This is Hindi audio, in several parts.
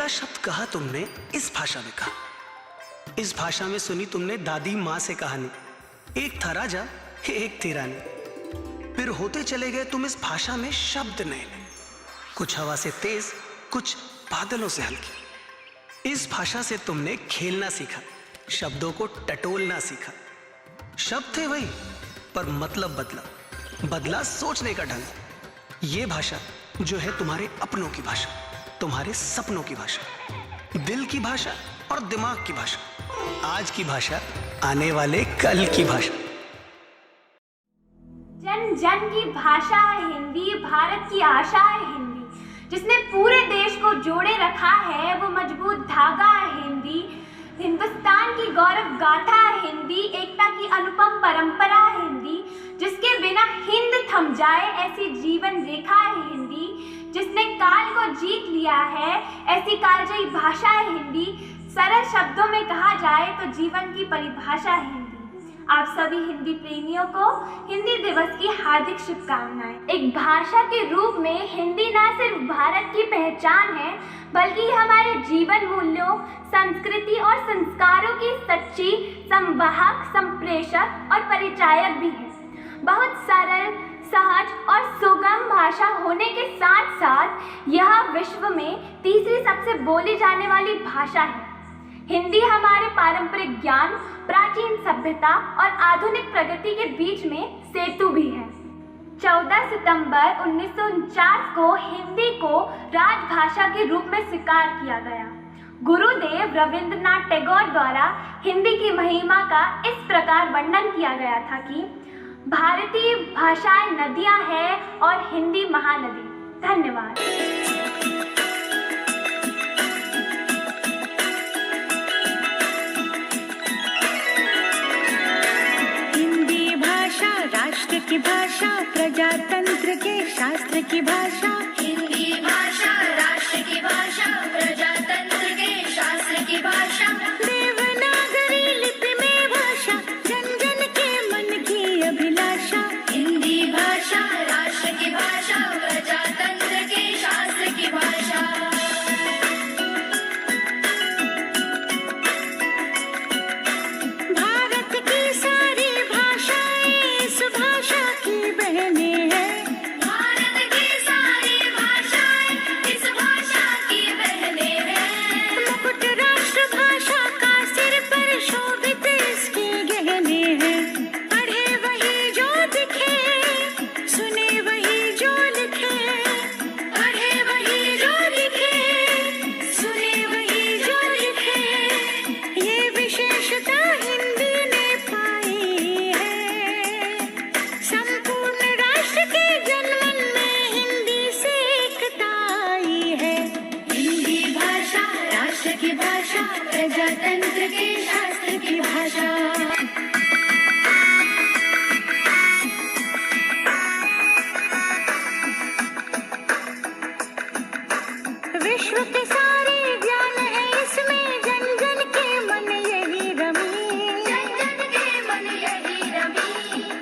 शब्द कहा तुमने इस भाषा में कहा, इस भाषा में सुनी तुमने दादी माँ से कहानी। एक था राजा, एक थी रानी, फिर होते चले गए तुम इस भाषा में शब्द नए नए, कुछ हवा से तेज, कुछ बादलों से हल्की। इस भाषा से तुमने खेलना सीखा, शब्दों को टटोलना सीखा। शब्द थे वही, पर मतलब बदला, बदला सोचने का ढंग। ये भाषा जो है तुम्हारे अपनों की भाषा, तुम्हारे सपनों की भाषा, दिल की भाषा और दिमाग की भाषा, आज की भाषा, आने वाले कल की भाषा। जन जन की भाषा है हिंदी, भारत की आशा है हिंदी, जिसने पूरे देश को जोड़े रखा है वो मजबूत धागा है हिंदी। हिंदुस्तान की गौरव गाथा है हिंदी, एकता की अनुपम परंपरा है हिंदी, जिसके बिना हिंद थम जाए ऐसी जीवन रेखा है हिंदी, जिसने काल को जीत लिया है ऐसी कालजयी भाषा है हिंदी। सरल शब्दों में कहा जाए तो जीवन की परिभाषा है हिंदी। आप सभी हिंदी प्रेमियों को हिंदी दिवस की हार्दिक शुभकामनाएं। एक भाषा के रूप में हिंदी न सिर्फ भारत की पहचान है, बल्कि हमारे जीवन मूल्यों, संस्कृति और संस्कारों की सच्ची संवाहक, संप्रेषक और परिचायक भी है। बहुत सरल, सहज और सुगम भाषा होने के साथ साथ यह विश्व में तीसरी सबसे बोली जाने वाली भाषा है। हिंदी हमारे पारंपरिक ज्ञान, प्राचीन सभ्यता और आधुनिक प्रगति के बीच में सेतु भी है। 14 सितंबर 1949 को हिंदी को राजभाषा के रूप में स्वीकार किया गया। गुरुदेव रविंद्रनाथ टैगोर द्वारा हिंदी की महिमा का इस प्रकार वर्णन किया गया था कि भारतीय भाषाएं नदियां हैं और हिंदी महानदी। धन्यवाद। हिंदी भाषा राष्ट्र की भाषा, प्रजातंत्र के शास्त्र की भाषा। हिंदी भाषा राष्ट्र की भाषा, प्रजातंत्र के शास्त्र की भाषा। देवनागरी लिपि में भाषा, जन जन के मन की अभिलाषा। हिंदी भाषा राष्ट्र की भाषा, प्रजातंत्र के शास्त्र की भाषा। भारत की सारी भाषाएं इस भाषा की बहनें हैं। भारत की सारी भाषाएं इस भाषा की बहनें हैं। मुकुट राष्ट्र भाषा का सिर पर शोभित इसके गहने हैं। पढ़े वही जो दिखे, सुने वही जो लिखे। पढ़े वही जो लिखे, सुने वही जो लिखे। ये विशेषता हिंदी ने पाई है। संपूर्ण राष्ट्र के जनमन में हिंदी से एकता आई है। हिंदी भाषा राष्ट्र की भाषा, प्रजातंत्र के शास्त्र की भाषा। विश्व के सारे ज्ञान है इसमें, जन जन के मन यही रमी। जन जन के मन यही रमी।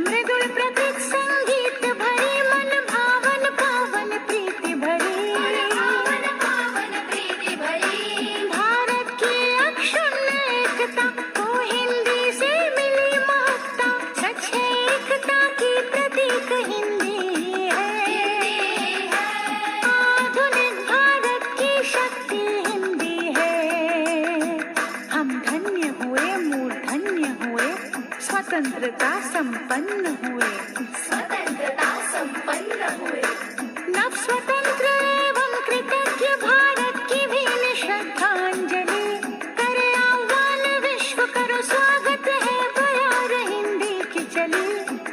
मृदुल प्रकृत संगीत भरी, मन भावन पावन प्रीति भरी। पावन पावन प्रीति भरी। भारत की अक्षुण्ण एकता को हिंदी से मिली महत्ता। सच है एकता की प्रतीक हिंदी है। आधुनिक भारत की शक्ति हिंदी है। हम धन्य हुए, मूर्धन्य हुए, स्वतंत्रता संपन्न हुए। स्वतंत्रता संपन्न हुए। नव स्वतंत्र एवं कृतज्ञ भारत की भी श्रद्धांजलि। करे आह्वान विश्व, करो स्वागत है प्यार हिंदी की चली।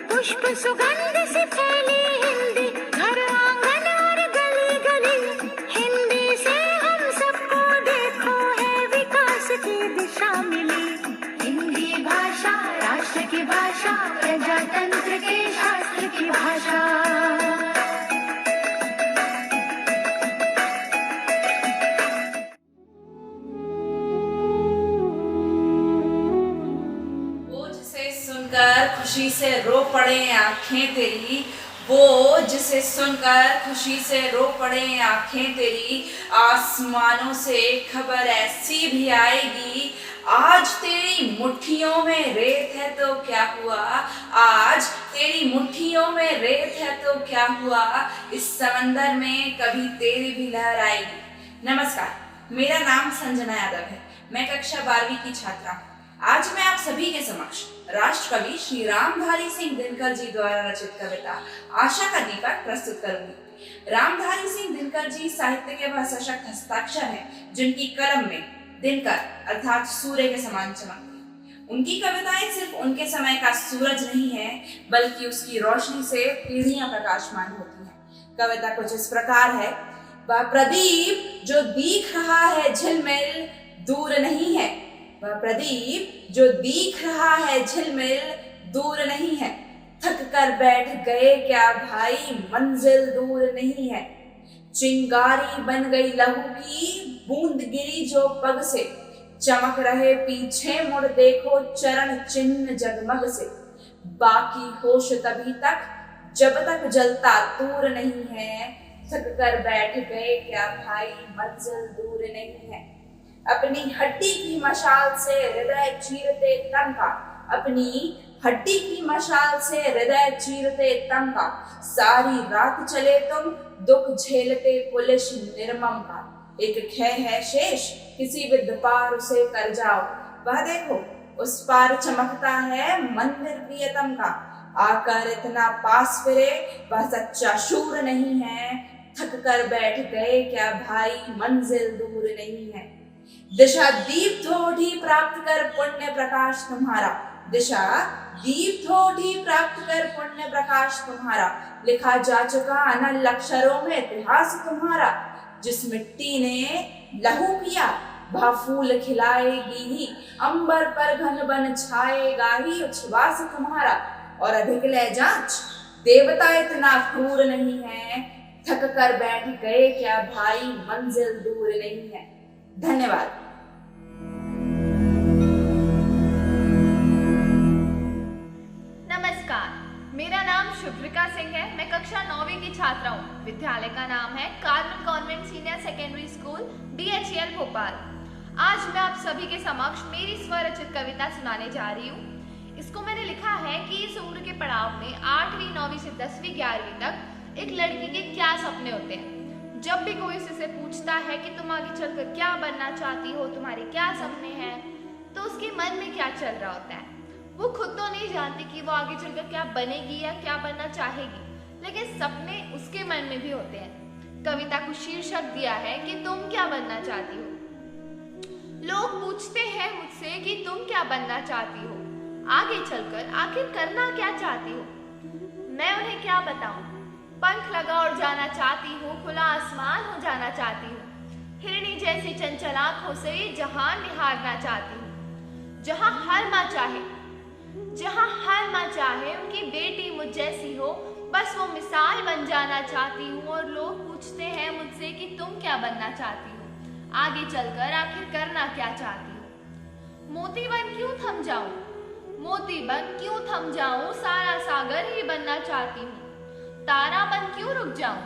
पुष्प सुगंध से फैली हिंदी, घर आंगन और गली गली। हिंदी से हम सबको देखो है विकास की दिशा मिली। हिंदी भाषा राष्ट्र की भाषा, प्रजातंत्र के शास्त्र की भाषा। वो जिसे सुनकर खुशी से रो पड़े आंखें तेरी, वो जिसे सुनकर खुशी से रो पड़े आंखें तेरी, आसमानों से खबर ऐसी भी आएगी, आज तेरी मुट्ठियों में रेत है तो क्या हुआ, आज तेरी मुट्ठियों में रेत है तो क्या हुआ, इस समंदर में कभी तेरी भी लहर आएगी। नमस्कार, मेरा नाम संजना यादव है। मैं कक्षा 12वीं की छात्रा हूँ। आज मैं आप सभी के समक्ष राष्ट्र कवि श्री रामधारी सिंह दिनकर जी द्वारा रचित कविता आशा का दीपक प्रस्तुत करूंगी। रामधारी सिंह दिनकर जी साहित्य के वह सशक्त हस्ताक्षर हैं जिनकी कलम में दिनकर अर्थात सूर्य के समान चमकती है। उनकी कविताएं सिर्फ उनके समय का सूरज नहीं है, बल्कि उसकी रोशनी से पीढ़ियां प्रकाशमान होती हैं। कविता कुछ इस प्रकार है। वह प्रदीप जो दीख रहा है झिलमिल दूर नहीं है, वह प्रदीप जो दीख रहा है झिलमिल दूर नहीं है, थक कर बैठ गए क्या भाई मंजिल दूर नहीं है, चिंगारी बन गई लहू की बूंद गिरी जो पग से, चमक रहे पीछे मुड़ देखो चरण चिन्ह जगमग से, बाकी होश तभी तक जब तक जलता तूर नहीं है, थक कर बैठ गए क्या भाई मंजिल दूर नहीं है। अपनी हड्डी की मशाल से हृदय चीरते तन का, अपनी हड्डी की मशाल से हृदय चीरते तन का, सारी रात चले तुम दुख झेलते पुलिस निर्मम का, एक खै है शेष किसी विद पार उसे कर जाओ, वह देखो उस पार चमकता है मंदिर प्रियतम का, आकर इतना पास फिरे वह सच्चा शूर नहीं है, थक कर बैठ गए क्या भाई मंजिल दूर नहीं है। दिशा दीप्त होठी प्राप्त कर पुण्य प्रकाश तुम्हारा, दिशा दीप्त होठी प्राप्त कर पुण्य प्रकाश तुम्हारा, लिखा जा चुका अनल अक्षरों में इतिहास तुम्हारा, जिस मिट्टी ने लहू पिया वह फूल खिलाएगी ही, अंबर पर घन बन छाएगा ही उच्छ्वास तुम्हारा, और अधिक ले जांच देवता इतना क्रूर नहीं है, थक कर बैठ गए क्या भाई मंजिल दूर नहीं है। धन्यवाद। नमस्कार, मेरा नाम शुभ्रिका सिंह है। मैं कक्षा 9वीं की छात्रा हूँ। विद्यालय का नाम है Carmel convent senior secondary school BHEL Bhopal. आज मैं आप सभी के समक्ष मेरी स्वरचित कविता सुनाने जा रही हूँ। इसको मैंने लिखा है कि इस उम्र के पड़ाव में 8वीं 9वीं से 10वीं 11वीं तक एक लड़की के क्या सपने होते हैं। जब भी कोई उससे पूछता है कि तुम आगे चलकर क्या बनना चाहती हो, तुम्हारे क्या सपने हैं, तो उसके मन में क्या चल रहा होता है। वो खुद तो नहीं जानती कि वो आगे चलकर क्या बनेगी या क्या बनना चाहेगी, लेकिन सपने उसके मन में भी होते हैं। कविता को शीर्षक दिया है कि तुम क्या बनना चाहती हो। लोग पूछते हैं मुझसे कि तुम क्या बनना चाहती हो, आगे चलकर आखिर करना क्या चाहती हो। मैं उन्हें क्या बताऊं। पंख लगा और जाना चाहती हूँ, खुला आसमान हो जाना चाहती हूँ, हिरणी जैसी चंचल आंखों से जहां निहारना चाहती हूँ, जहां हर माँ चाहे, जहां हर माँ चाहे उनकी बेटी मुझ जैसी हो, बस वो मिसाल बन जाना चाहती हूँ। और लोग पूछते हैं मुझसे कि तुम क्या बनना चाहती हो, आगे चलकर आखिर करना क्या चाहती हो। मोती बन क्यों थम जाऊं, मोती बन क्यों थम जाऊं, सारा सागर ही बनना चाहती हूँ। तारा बन क्यों रुक जाऊं,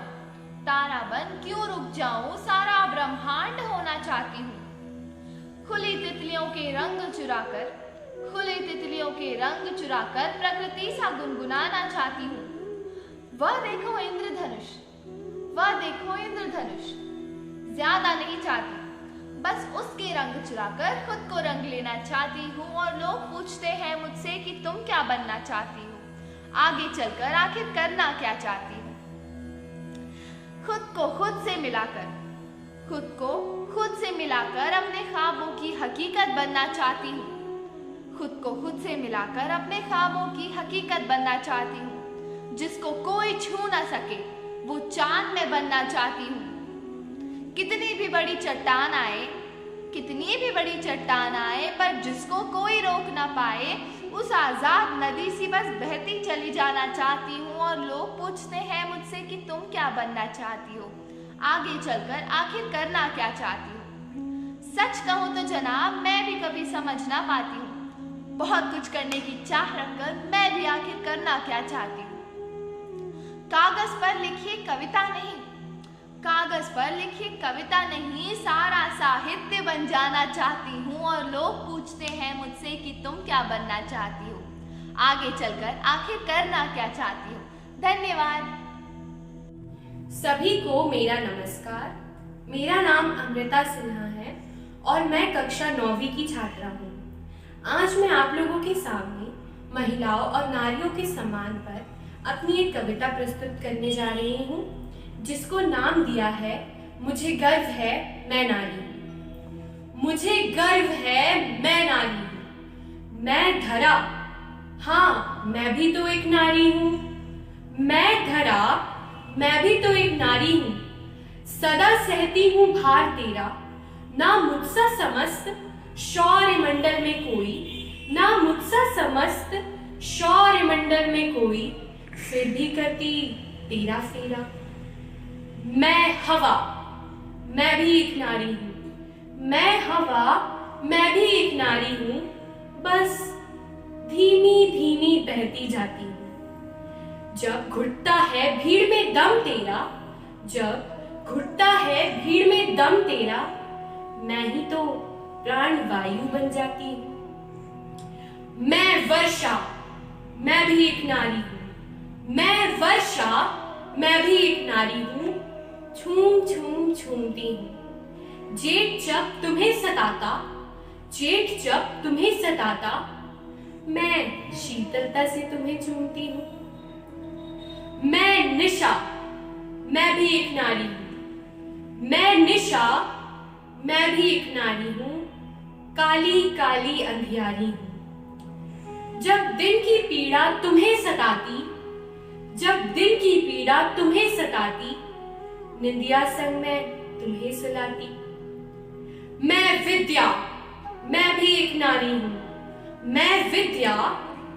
तारा बन क्यों रुक जाऊं, सारा ब्रह्मांड होना चाहती हूँ। खुली तितलियों के रंग चुराकर, खुली तितलियों के रंग चुराकर प्रकृति सा गुनगुनाना चाहती हूँ। वह देखो इंद्रधनुष, वह देखो इंद्रधनुष, ज्यादा नहीं चाहती, बस उसके रंग चुराकर खुद को रंग लेना चाहती हूँ। और लोग पूछते हैं मुझसे कि तुम क्या बनना चाहती हो, आगे चलकर आखिर करना क्या चाहती हो। खुद को खुद से मिलाकर, खुद को खुद से मिलाकर अपने ख्वाबों की हकीकत बनना चाहती हूँ। खुद को खुद से मिलाकर अपने ख्वाबों की हकीकत बनना चाहती हूँ। जिसको कोई छू ना सके वो चांद में बनना चाहती हूँ। कितनी भी बड़ी चट्टान आए, कितनी भी बड़ी चट्टान आए, पर जिसको कोई रोक ना पाए, उस आजाद नदी सी बस बहती चली जाना चाहती हूँ। और लोग पूछते हैं मुझसे कि तुम क्या बनना चाहती हो, आगे चलकर आखिर करना क्या चाहती हो। सच कहूँ तो जनाब मैं भी कभी समझ ना पाती हूँ, बहुत कुछ करने की चाह रखकर मैं भी आखिर करना क्या चाहती हूँ। कागज पर लिखी कविता नहीं, कागज पर लिखी कविता नहीं, सारा साहित्य बन जाना चाहती हूँ। और लोग पूछते हैं मुझसे कि तुम क्या बनना चाहती हो, आगे चलकर आखिर करना क्या चाहती हो। धन्यवाद। सभी को मेरा नमस्कार। मेरा नाम अमृता सिन्हा है और मैं कक्षा 9वीं की छात्रा हूँ। आज मैं आप लोगों के सामने महिलाओं और नारियों के सम्मान पर अपनी एक कविता प्रस्तुत करने जा रही हूँ, जिसको नाम दिया है मुझे गर्व है मैं नारी हूँ। मुझे गर्व है मैं नारी हूँ। मैं धरा, हाँ मैं भी तो एक नारी हूँ। मैं धरा, मैं भी तो एक नारी हूँ। सदा सहती हूँ भार तेरा, ना मुझसा समस्त शौर्य मंडल में कोई, ना मुझसा समस्त शौर्य मंडल में कोई, फिर भी करती तेरा फेरा। मैं हवा, मैं भी एक नारी हूँ। मैं हवा, मैं भी एक नारी हूँ। बस धीमी धीमी बहती जाती हूँ। जब घुटता है भीड़ में दम तेरा, जब घुटता है भीड़ में दम तेरा, मैं ही तो प्राण वायु बन जाती हूँ। मैं वर्षा, मैं भी एक नारी हूँ। मैं वर्षा, मैं भी एक नारी हूँ। छूम छूम छूमती हूँ। जेठ जब तुम्हें सताता, जेठ जब तुम्हें सताता, मैं शीतलता से तुम्हें चूमती हूँ। मैं निशा, मैं भी एक नारी हूँ। मैं निशा, मैं भी एक नारी हूँ। काली काली अंधियारी हूँ। जब दिन की पीड़ा तुम्हें सताती, जब दिन की पीड़ा तुम्हें सताती, निंदिया संग मैं तुम्हें सुलाती। मैं विद्या, मैं भी एक नारी हूँ। मैं विद्या,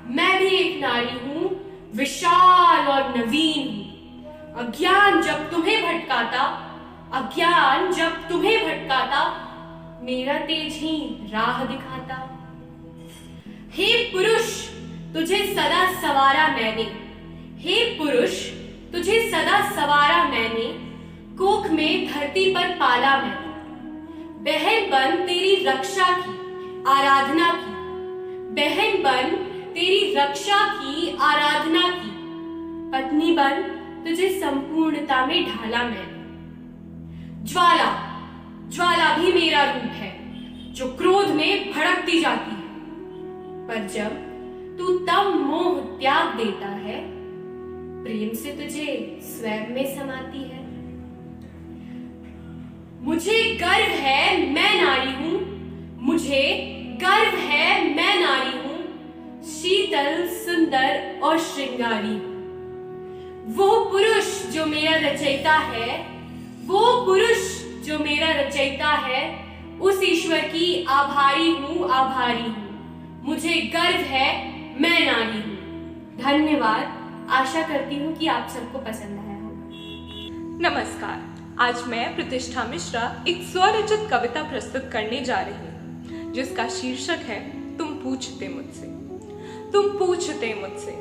मैं भी एक नारी हूँ। विशाल और नवीन हूँ। अज्ञान जब तुम्हें भटकाता, अज्ञान जब तुम्हें भटकाता, मेरा तेज ही राह दिखाता। हे पुरुष, तुझे सदा सवारा मैंने, हे पुरुष, तुझे सदा सवारा मैंने, कोख में धरती पर पाला मैंने। बहन बन तेरी रक्षा की, आराधना की, बहन बन तेरी रक्षा की, आराधना की, पत्नी बन तुझे संपूर्णता में ढाला मैंने। ज्वाला, ज्वाला भी मेरा रूप है, जो क्रोध में भड़कती जाती है, पर जब तू तब मोह त्याग देता है, प्रेम से तुझे स्वयं में समाती है। मुझे गर्व है मैं नारी हूँ। मुझे गर्व है मैं नारी हूँ। शीतल, सुंदर और श्रृंगारी। वो पुरुष जो मेरा रचयिता है, वो पुरुष जो मेरा रचयिता है, उस ईश्वर की आभारी हूँ, आभारी हूँ। मुझे गर्व है मैं नारी हूँ। धन्यवाद। आशा करती हूँ कि आप सबको पसंद आया होगा। नमस्कार। आज मैं प्रतिष्ठा मिश्रा एक स्वरचित कविता प्रस्तुत करने जा रही हूँ, जिसका शीर्षक है तुम पूछते मुझसे। तुम पूछते मुझसे,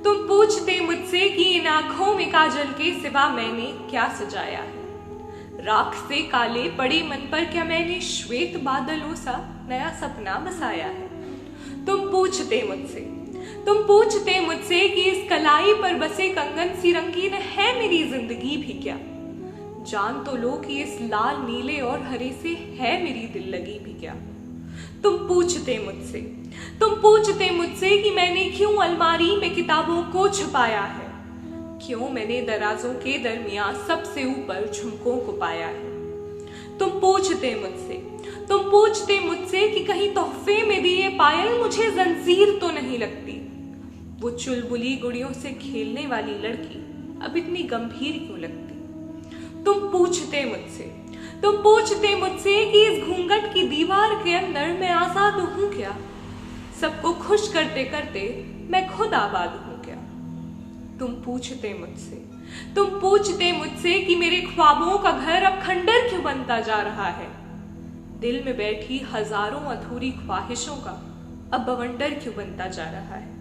तुम पूछते मुझसे कि इन आंखों में काजल के सिवा मैंने क्या सजाया है। राख से काले पड़े मन पर क्या मैंने श्वेत बादलों सा नया सपना बसाया है। तुम पूछते मुझसे, तुम पूछते मुझसे कि इस कलाई पर बसे कंगन सी रंगीन है मेरी जिंदगी भी क्या। जान तो लो कि इस लाल नीले और हरे से है मेरी दिल लगी भी क्या। तुम पूछते मुझसे, तुम पूछते मुझसे कि मैंने क्यों अलमारी में किताबों को छुपाया है, क्यों मैंने दराजों के दरमियान सबसे ऊपर झुमकों को पाया है। तुम पूछते मुझसे, तुम पूछते मुझसे कि कहीं तोहफे में दिए पायल मुझे जंजीर तो नहीं लगती। वो चुलबुली गुड़ियों से खेलने वाली लड़की अब इतनी गंभीर क्यों लगती। तुम पूछते मुझसे, तुम पूछते मुझसे कि इस घूंघट की दीवार के अंदर मैं आजाद हूं क्या, सबको खुश करते करते मैं खुद आबाद हूं क्या। तुम पूछते मुझसे, तुम पूछते मुझसे कि मेरे ख्वाबों का घर अब खंडर क्यों बनता जा रहा है, दिल में बैठी हजारों अधूरी ख्वाहिशों का अब बवंडर क्यों बनता जा रहा है।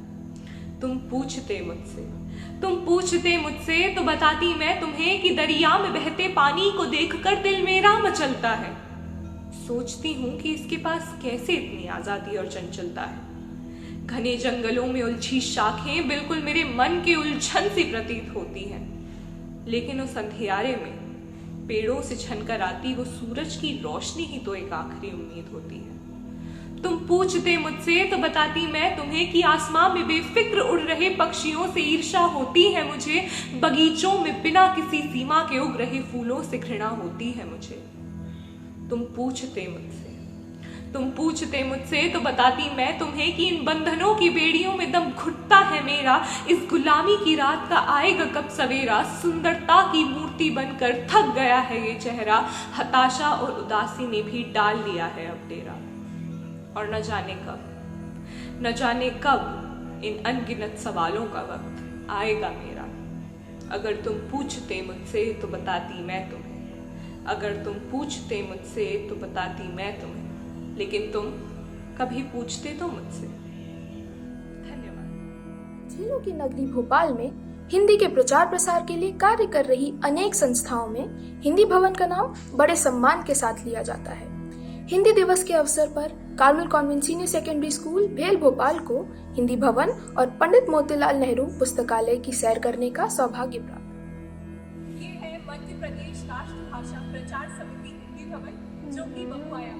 तुम पूछते मुझसे, तुम पूछते मुझसे तो बताती मैं तुम्हें कि दरिया में बहते पानी को देखकर दिल मेरा मचलता है। सोचती हूँ कि इसके पास कैसे इतनी आजादी और चंचलता है। घने जंगलों में उलझी शाखें बिल्कुल मेरे मन के उलझन सी प्रतीत होती हैं, लेकिन उस अंधियारे में पेड़ों से छनकर आती वो सूरज की रोशनी ही तो एक आखिरी उम्मीद होती है। तुम पूछते मुझसे तो बताती मैं तुम्हें कि आसमां में बेफिक्र उड़ रहे पक्षियों से ईर्ष्या होती है मुझे, बगीचों में बिना किसी सीमा के उग रहे फूलों से घृणा होती है मुझे। तुम पूछते मुझसे तो बताती मैं तुम्हें कि इन बंधनों की बेड़ियों में दम घुटता है मेरा, इस गुलामी की रात का आएगा कब सवेरा, सुंदरता की मूर्ति बनकर थक गया है ये चेहरा, हताशा और उदासी ने भी डाल लिया है अब डेरा। और न जाने कब इन अनगिनत सवालों का वक्त आएगा मेरा। अगर तुम पूछते मुझसे तो बताती मैं तुम्हें, अगर तुम पूछते मुझसे तो बताती मैं तुम्हें, लेकिन तुम कभी पूछते तो मुझसे। धन्यवाद। झीलों की नगरी भोपाल में हिंदी के प्रचार प्रसार के लिए कार्य कर रही अनेक संस्थाओं में हिंदी भवन का नाम बड़े सम्मान के साथ लिया जाता है। हिंदी दिवस के अवसर पर Carmel convent senior secondary school भेल भोपाल को हिंदी भवन और पंडित मोतीलाल नेहरू पुस्तकालय की सैर करने का सौभाग्य प्राप्त। ये है मध्य प्रदेश राष्ट्रभाषा प्रचार समिति हिंदी भवन, जो कि बमुआया।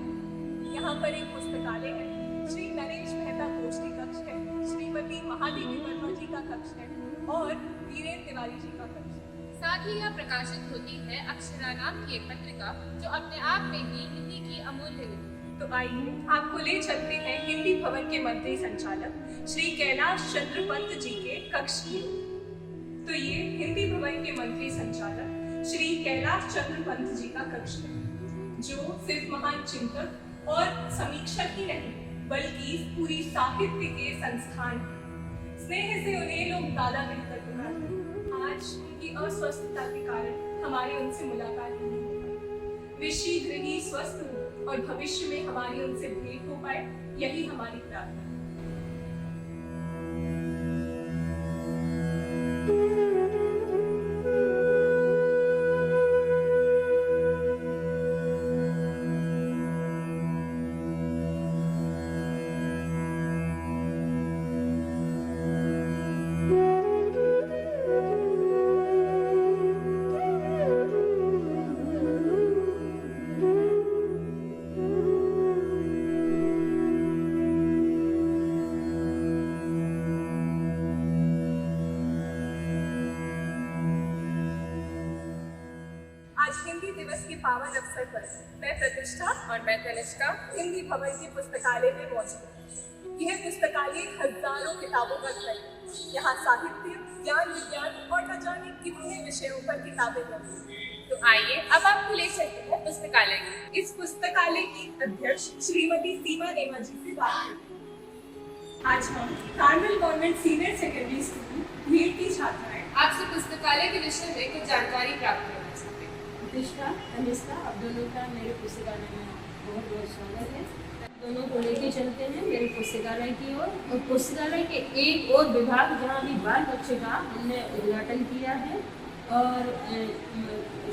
यहाँ पर एक पुस्तकालय है, श्री नरेश मेहता गोष्ठी कक्ष है, श्रीमती महादेवी वर्मा जी का कक्ष है और वीरेंद्र तिवारी जी का कक्ष है। साथ ही यह प्रकाशित होती है अक्षरा नाम की एक पत्रिका, जो अपने आप में ही हिंदी की अमूल्य है। तो आइए आपको ले चलते हैं हिंदी भवन के मंत्री संचालक श्री कैलाश चंद्र पंत जी के कक्ष में। तो ये हिंदी भवन के मंत्री संचालक श्री कैलाश चंद्र पंत जी का कक्ष है, जो सिर्फ महान चिंतक और समीक्षक ही नहीं, बल्कि पूरी साहित्य के संस्थान। स्नेह से उन्हें लोग दादा कहकर पुकारते। आज उनकी अस्वस्थता के कारण हमारी उनसे मुलाकात नहीं हो पाई। वे शीघ्र ही स्वस्थ हो और भविष्य में हमारी उनसे भेंट हो पाए, यही हमारी प्रार्थना है। हिंदी दिवस के पावन अवसर पर मैं प्रतिष्ठा और मैं तनिष्का हिंदी भवन के पुस्तकालय में मौजूद। यह पुस्तकालय हजारों किताबों का घर है। यहाँ साहित्य, ज्ञान, विज्ञान और न जाने कितने विषयों पर किताबें मौजूद हैं। तो आइए अब आपको ले चलते हैं पुस्तकालय में। इस पुस्तकालय की अध्यक्ष श्रीमती सीमा नेमा जी से बात करें। आज हम Carmel convent senior secondary school भेल की छात्राएं आपसे पुस्तकालय के विषय में कुछ जानकारी प्राप्त करना चाहते हैं। प्रतिष्ठा, तनिष्का, आप दोनों का मेरे पुस्तकालय में बहुत बहुत स्वागत है। दोनों को लेके चलते हैं मेरे पुस्तकालय की ओर, और पुस्तकालय के एक और विभाग जहाँ अभी बाल कक्ष का हमने उद्घाटन किया है, और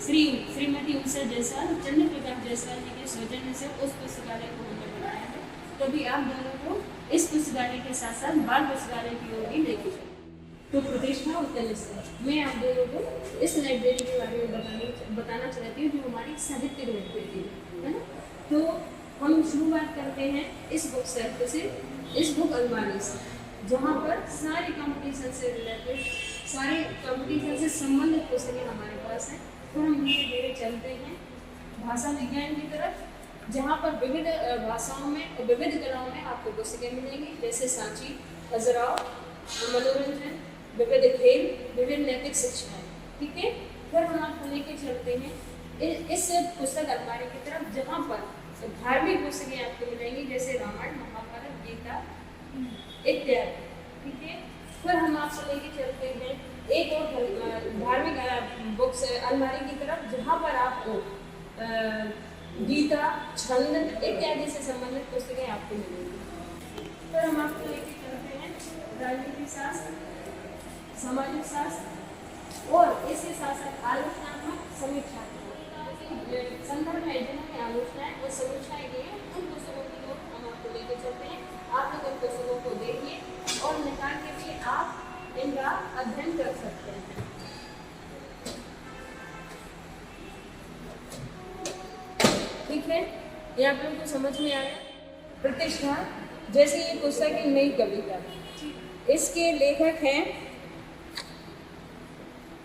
श्रीमती उषा जायसवाल, चंद्र प्रकाश जायसवाल जी के सौजन्य से उस पुस्तकालय को हमने बनाया है। तो अभी आप दोनों को इस पुस्तकालय के साथ साथ बाल पुस्तकालय की ओर भी लेके चलते। तो प्रतिष्ठा और तनिष्का, मैं आप दोनों को इस लाइब्रेरी के बारे में बताना चाहती हूँ, जो हमारी साहित्य लाइब्रेरी है ना। तो हम शुरुआत करते हैं इस बुक सेल्फ से, इस बुक अलमारी से, जहाँ पर सारे कंपटीशन से रिलेटेड, सारे कंपटीशन से संबंधित पुस्तकें हमारे पास हैं। तो हम धीरे धीरे चलते हैं भाषा विज्ञान की तरफ, जहाँ पर विविध भाषाओं में और विविध कलाओं में आपको पुस्तकें मिलेंगी, जैसे सांची, खजुराहो, मनोरंजन, विविध खेल, विभिन्न नैतिक शिक्षाएं। ठीक है, फिर हम आपको लेके चलते हैं इस पुस्तक अलमारी की तरफ, जहाँ पर धार्मिक पुस्तकें आपको मिलेंगी, जैसे रामायण, महाभारत, गीता इत्यादि। ठीक है, फिर हम आपको लेके चलते हैं एक और धार्मिक बुक्स अलमारी की तरफ, जहाँ पर आपको गीता, छंद इत्यादि से संबंधित पुस्तकें आपको मिलेंगी। फिर हम आपको लेके चलते हैं राजनीति शास्त्र, सामाजिक शास्त्र और इसके साथ साथ आलोचनात्मक समीक्षा संदर्भ है जिन्होंने आलोचनाएं और समीक्षाएं की हैं उन पुस्तकों की ओर हम आपको लेके चलते हैं। आप लोग इन पुस्तकों को देखिए और निकाल के भी आप इनका अध्ययन कर सकते हैं। ठीक है, ये आप लोगों को समझ में आया। प्रतिष्ठा जैसे ये पुस्तक है नई कविता, इसके लेखक हैं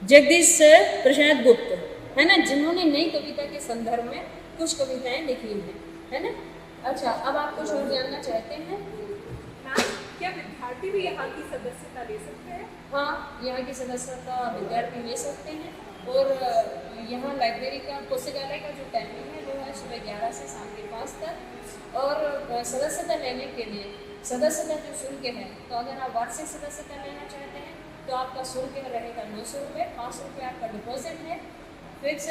जगदीश प्रसाद गुप्त, है ना, जिन्होंने नई कविता के संदर्भ में कुछ कविताएं लिखी हैं, है ना। अच्छा, अब आप कुछ और जानना चाहते हैं? क्या विद्यार्थी भी यहाँ की सदस्यता ले सकते हैं? हाँ, यहाँ की सदस्यता विद्यार्थी ले सकते हैं और यहाँ लाइब्रेरी का पुस्तकालय का जो टाइमिंग है वो है सुबह 11 से शाम के 5 तक। और सदस्यता लेने के लिए सदस्यता जो शुल्क है, तो अगर आप वार्षिक सदस्यता लेना चाहते हैं तो आपका शुल्क रहेगा 900 रुपये। 500 रुपये आपका डिपॉजिट है, फिक्स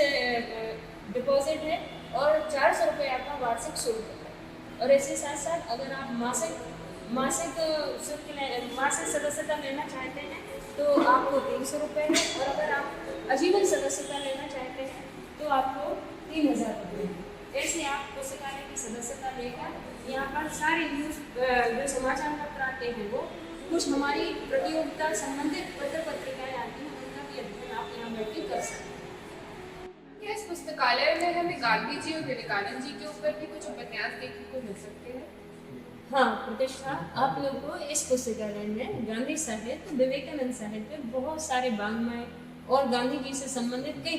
डिपॉजिट है, और 400 रुपये आपका वार्षिक शुल्क है। और इसके साथ साथ अगर आप मासिक सदस्यता लेना चाहते हैं तो आपको 300 रुपये है, और अगर आप आजीवन सदस्यता लेना चाहते हैं तो आपको 3000 रुपये है। ऐसे आप पुस्तकालय की सदस्यता लेकर यहाँ पर सारे न्यूज़ जो समाचार पत्र आते हैं वो कुछ हमारी प्रतियोगिता संबंधित पत्रिकाएँ आती हैं, उनका भी अध्ययन आप यहाँ बैठ के कर सकते हैं। क्या इस पुस्तकालय में हमें गांधी जी और विवेकानंद जी के ऊपर भी कुछ उपन्यास देखने को मिल सकते हैं? हाँ प्रतिष्ठा, आप लोग को इस पुस्तकालय में गांधी साहित्य, विवेकानंद साहित्य, बहुत सारे वाङ्मय और गांधी जी से संबंधित कई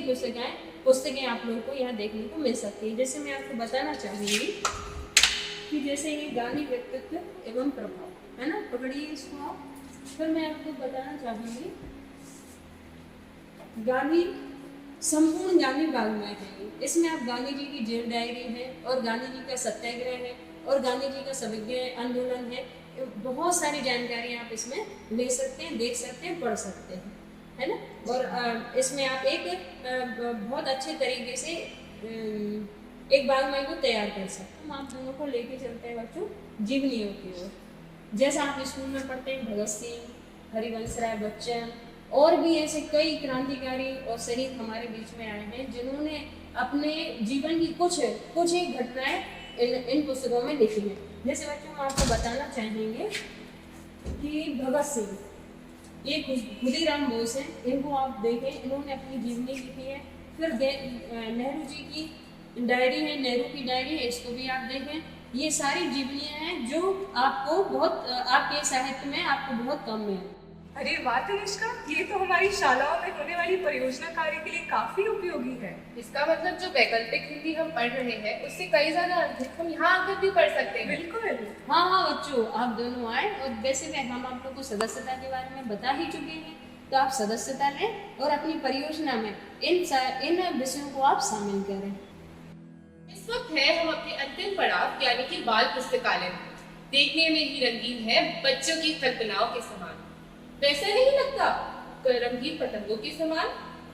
पुस्तकें आप लोगों को यहाँ देखने को मिल सकती है। जैसे मैं आपको बताना चाहूँगी कि जैसे ये गांधी व्यक्तित्व एवं प्रभाव, है ना, पकड़िए इसको आप। फिर मैं आपको बताना चाहूँगी गांधी संपूर्ण गांधी वाङ्मय है। इसमें आप गांधी जी की जेल डायरी है और गांधी जी का सत्याग्रह है और गांधी जी का सविज्ञ आंदोलन है। बहुत सारी जानकारी आप इसमें ले सकते हैं, देख सकते हैं, पढ़ सकते हैं, है ना। और इसमें आप एक बहुत अच्छे तरीके से एक वाङ्मय को तैयार कर सकते हैं। हम आप दोनों को लेके चलते हैं बच्चों जीवनियों की ओर। जैसा आप स्कूल में पढ़ते हैं भगत सिंह, हरिवंश राय बच्चन और भी ऐसे कई क्रांतिकारी और शहीद हमारे बीच में आए हैं जिन्होंने अपने जीवन की कुछ एक घटनाएं इन पुस्तकों में लिखी है। जैसे बच्चों हम आपको बताना चाहेंगे कि भगत सिंह, ये खुदीराम बोस हैं, इनको आप देखें, इन्होंने अपनी जीवनी लिखी है। फिर नेहरू जी की डायरी है, नेहरू की डायरी है, इसको भी आप देखें। ये सारी जीवनियाँ हैं जो आपको बहुत आपके साहित्य में आपको बहुत कम में। अरे वाह तनिष्का, ये तो हमारी शालाओं में होने वाली परियोजना कार्य के लिए काफी उपयोगी है। इसका मतलब जो वैकल्पिक हिंदी हम पढ़ रहे हैं उससे कई ज्यादा अधिक हम यहाँ आकर भी पढ़ सकते हैं। बिल्कुल। हाँ बच्चों, आप दोनों आए और वैसे भी हम आप लोग को सदस्यता के बारे में बता ही चुके हैं, तो आप सदस्यता लें और अपनी परियोजना में इन विषयों को आप शामिल करें। इस वक्त है हम अपने अंतिम पड़ाव यानी कि बाल पुस्तकालय में। देखने में ही रंगीन है, बच्चों की कल्पनाओं के समान। वैसा नहीं लगता? रंगीन पतंगों के समान।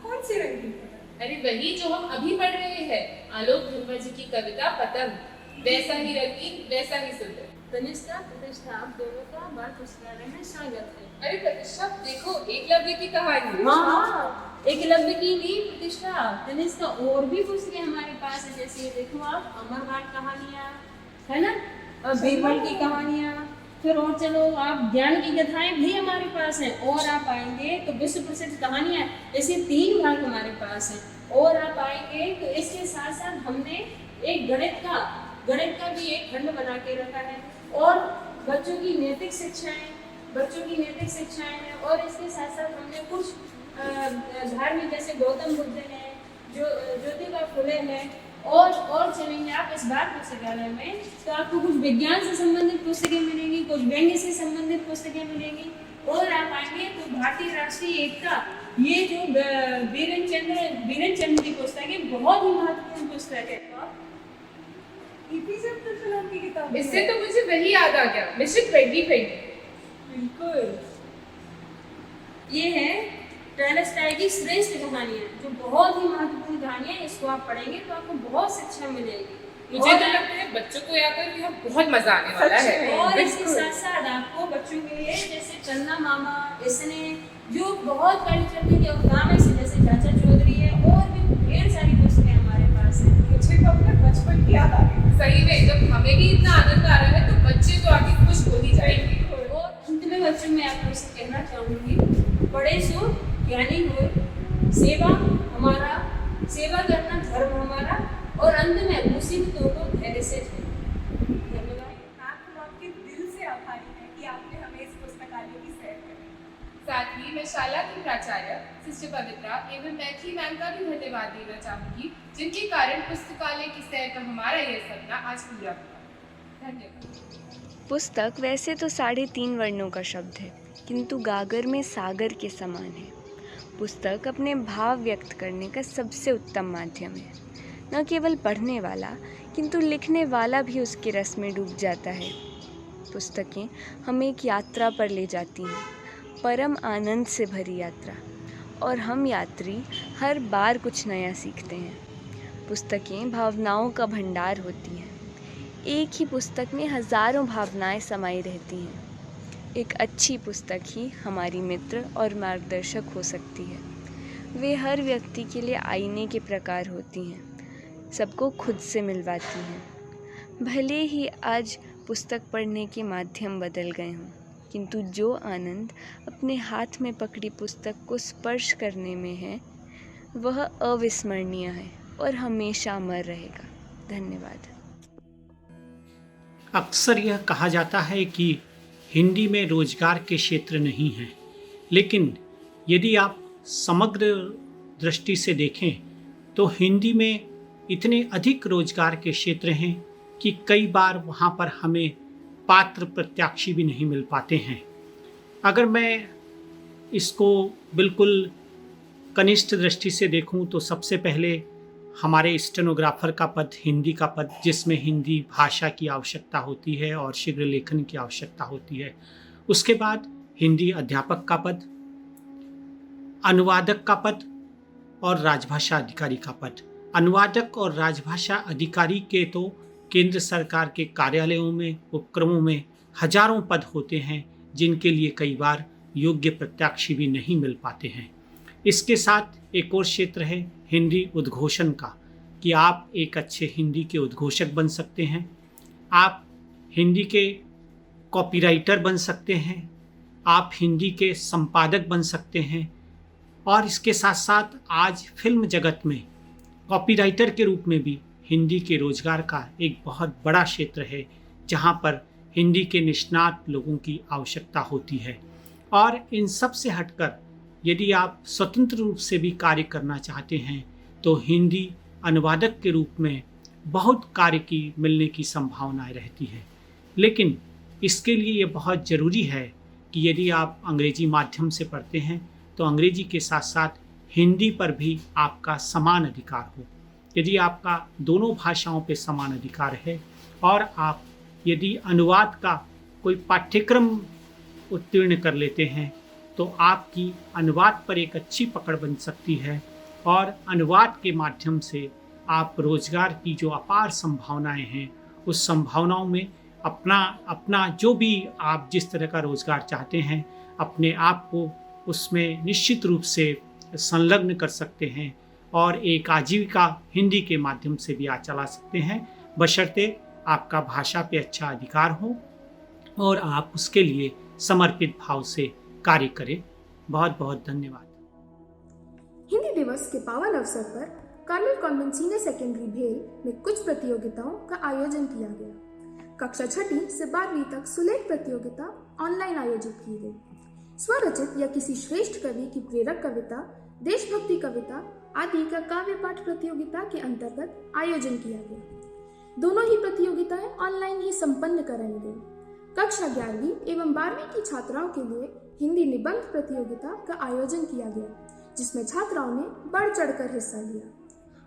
कौन सी रंगीन पतंग? अरे वही जो हम अभी पढ़ रहे हैं, आलोक धनवर जी की कविता पतंग। वैसा ही रंगीन, वैसा ही सुंदर। तनिष्का, प्रतिष्ठा, आप दोनों का बाल पुस्तकालय में स्वागत है। अरे प्रतिष्ठा देखो, एकलव्य की कहानी। हाँ, एकलव्य की नहीं प्रतिष्ठा, तनिष्का और भी पुस्तकें हमारे पास है। जैसे देखो आप, अमरवाल कहानियाँ, है ना, और बीरबल की कहानियाँ, फिर और चलो आप ज्ञान की कथाएं भी हमारे पास हैं। और आप आएंगे तो विश्व प्रसिद्ध कहानियाँ, ऐसे 3 भाग हमारे पास हैं। और आप आएंगे तो इसके साथ साथ हमने एक गणित का भी एक खंड बना के रखा है। और बच्चों की नैतिक शिक्षाएं हैं। और इसके साथ साथ हमने कुछ धार्मिक, जैसे गौतम बुद्ध है, जो ज्योतिबा फुले है। और चलेंगे आप इस बाल पुस्तकालय में तो आपको कुछ विज्ञान से संबंधित पुस्तकें मिलेंगी, कुछ व्यंग्य से संबंधित पुस्तकें मिलेंगी। और आप आएंगे तो भारतीय राष्ट्रीय एकता, ये जो बीरेन चंद्र की पुस्तक है, बहुत ही महत्वपूर्ण पुस्तक है। की किताब, इससे तो मुझे वही याद आ गया, मिशन 2020। बिल्कुल, ये है टॉलस्टॉय की श्रेष्ठ कहानियाँ, जो बहुत ही महत्वपूर्ण कहानियाँ। इसको आप पढ़ेंगे तो आपको बहुत शिक्षा मिलेगी। मुझे तो लगता है बच्चों को आकर यहाँ बहुत मजा आने वाला है। और इसके साथ साथ आपको बच्चों के लिए जैसे चंदा मामा, इसने जो बहुत कल्चर के योगदान है, जैसे चाचा चौधरी है, और भी ढेर सारी पुस्तकें हमारे पास है। मुझे तो अपने बचपन की याद आ गई। सही में जब हमें भी इतना आनंद आ रहा है तो बच्चे तो आगे खुश हो ही जाएंगे। और अंत में बच्चों में आप लोग से कहना चाहूँगी, बड़े सो ज्ञानी हो, सेवा करना धर्म हमारा, और अंत में मुसीबतों को धैर्य से झेलना। धन्यवाद। आपके दिल से आभारी हैं कि आपने हमें इस पुस्तकालय की सैर कराई। साथ ही मैं शाला की प्राचार्य सिस्टर पवित्रा एवं मैथिली मैम का भी धन्यवाद देना चाहूंगी, जिनके कारण पुस्तकालय की सैर का हमारा यह सपना आज पूरा हुआ। धन्यवाद। पुस्तक वैसे तो 3.5 वर्णों का शब्द है, किंतु गागर में सागर के समान है। पुस्तक अपने भाव व्यक्त करने का सबसे उत्तम माध्यम है। न केवल पढ़ने वाला किंतु लिखने वाला भी उसके रस में डूब जाता है। पुस्तकें हमें एक यात्रा पर ले जाती हैं, परम आनंद से भरी यात्रा, और हम यात्री हर बार कुछ नया सीखते हैं। पुस्तकें भावनाओं का भंडार होती हैं। एक ही पुस्तक में हज़ारों भावनाएं समाई रहती हैं। एक अच्छी पुस्तक ही हमारी मित्र और मार्गदर्शक हो सकती है। वे हर व्यक्ति के लिए आईने के प्रकार होती हैं, सबको खुद से मिलवाती हैं। भले ही आज पुस्तक पढ़ने के माध्यम बदल गए हों, किंतु जो आनंद अपने हाथ में पकड़ी पुस्तक को स्पर्श करने में है, वह अविस्मरणीय है और हमेशा अमर रहेगा। धन्यवाद। अक्सर यह कहा जाता है कि हिंदी में रोजगार के क्षेत्र नहीं हैं, लेकिन यदि आप समग्र दृष्टि से देखें तो हिंदी में इतने अधिक रोजगार के क्षेत्र हैं कि कई बार वहाँ पर हमें पात्र प्रत्याशी भी नहीं मिल पाते हैं। अगर मैं इसको बिल्कुल कनिष्ठ दृष्टि से देखूं तो सबसे पहले हमारे स्टेनोग्राफर का पद, हिंदी का पद, जिसमें हिंदी भाषा की आवश्यकता होती है और शीघ्र लेखन की आवश्यकता होती है। उसके बाद हिंदी अध्यापक का पद, अनुवादक का पद और राजभाषा अधिकारी का पद। अनुवादक और राजभाषा अधिकारी के तो केंद्र सरकार के कार्यालयों में, उपक्रमों में हजारों पद होते हैं, जिनके लिए कई बार योग्य प्रत्याशी भी नहीं मिल पाते हैं। इसके साथ एक और क्षेत्र है हिंदी उद्घोषण का, कि आप एक अच्छे हिंदी के उद्घोषक बन सकते हैं, आप हिंदी के कॉपीराइटर बन सकते हैं, आप हिंदी के संपादक बन सकते हैं, और इसके साथ साथ आज फिल्म जगत में कॉपीराइटर के रूप में भी हिंदी के रोजगार का एक बहुत बड़ा क्षेत्र है, जहां पर हिंदी के निष्णात लोगों की आवश्यकता होती है। और इन सब से हटकर यदि आप स्वतंत्र रूप से भी कार्य करना चाहते हैं तो हिंदी अनुवादक के रूप में बहुत कार्य की मिलने की संभावनाएं रहती है। लेकिन इसके लिए ये बहुत ज़रूरी है कि यदि आप अंग्रेजी माध्यम से पढ़ते हैं तो अंग्रेजी के साथ साथ हिंदी पर भी आपका समान अधिकार हो। यदि आपका दोनों भाषाओं पे समान अधिकार है और आप यदि अनुवाद का कोई पाठ्यक्रम उत्तीर्ण कर लेते हैं तो आपकी अनुवाद पर एक अच्छी पकड़ बन सकती है, और अनुवाद के माध्यम से आप रोजगार की जो अपार संभावनाएं हैं उस संभावनाओं में अपना जो भी आप जिस तरह का रोजगार चाहते हैं अपने आप को उसमें निश्चित रूप से संलग्न कर सकते हैं और एक आजीविका हिंदी के माध्यम से भी आज चला सकते हैं, बशर्ते आपका भाषा पे अच्छा अधिकार हो और आप उसके लिए समर्पित भाव से कार्य करें। बहुत बहुत धन्यवाद। हिंदी दिवस के पावन अवसर पर कार्मेल कॉन्वेंट सीनियर सेकेंडरी भेल में कुछ प्रतियोगिताओं का आयोजन किया गया। कक्षा 6वीं से 12वीं तक सुलेख प्रतियोगिता ऑनलाइन आयोजित की गई। स्वरचित या किसी श्रेष्ठ कवि की प्रेरक कविता, देशभक्ति कविता आदि का काव्य पाठ प्रतियोगिता के अंतर्गत आयोजन किया गया। दोनों ही प्रतियोगिताएं ऑनलाइन ही संपन्न कराई गई। कक्षा 11वीं एवं 12वीं की छात्राओं के लिए हिंदी निबंध प्रतियोगिता का आयोजन किया गया, जिसमें छात्राओं ने बढ़ चढ़कर हिस्सा लिया।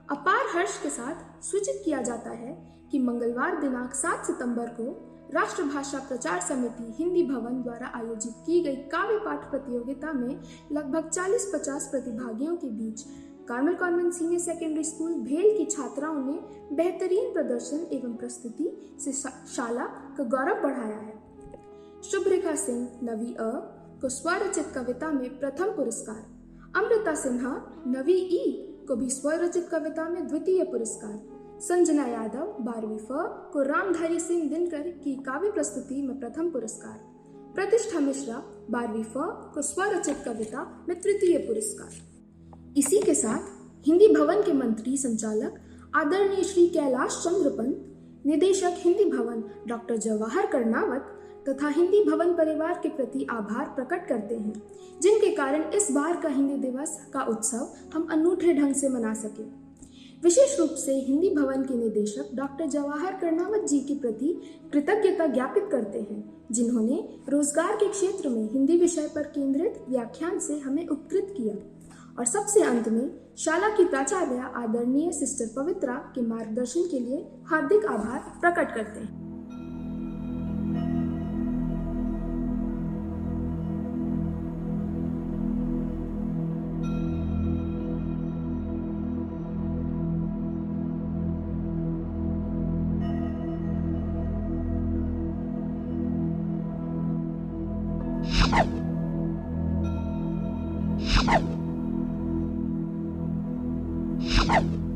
अपार हर्ष के साथ सूचित किया जाता है कि मंगलवार दिनांक 7 सितंबर को राष्ट्रभाषा प्रचार समिति हिंदी भवन द्वारा आयोजित की गई काव्य पाठ प्रतियोगिता में लगभग 40-50 प्रतिभागियों के बीच Carmel convent senior secondary school भेल की छात्राओं ने बेहतरीन प्रदर्शन एवं प्रस्तुति से शाला का गौरव बढ़ाया है। शुभरेखा सिंह नवी अ को स्वरचित कविता में प्रथम पुरस्कार, अमृता सिन्हा नवी ई को भी स्वरचित कविता में द्वितीय पुरस्कार, संजना यादव 12वीं फ को रामधारी सिंह दिनकर की काव्य प्रस्तुति में प्रथम पुरस्कार, प्रतिष्ठा मिश्रा 12वीं फ को स्वरचित कविता में तृतीय पुरस्कार। इसी के साथ हिंदी भवन के मंत्री संचालक आदरणीय श्री कैलाश चंद्र पंत, निदेशक हिंदी भवन डॉक्टर जवाहर कर्नावत तथा हिंदी भवन परिवार के प्रति आभार प्रकट करते हैं, जिनके कारण इस बार का हिंदी दिवस का उत्सव हम अनूठे ढंग से मना सके। विशेष रूप से हिंदी भवन के निदेशक डॉक्टर जवाहर कर्नावत जी के प्रति कृतज्ञता ज्ञापित करते हैं, जिन्होंने रोजगार के क्षेत्र में हिंदी विषय पर केंद्रित व्याख्यान से हमें उपकृत किया। और सबसे अंत में शाला की प्राचार्य आदरणीय सिस्टर पवित्रा के मार्गदर्शन के लिए हार्दिक आभार प्रकट करते हैं। you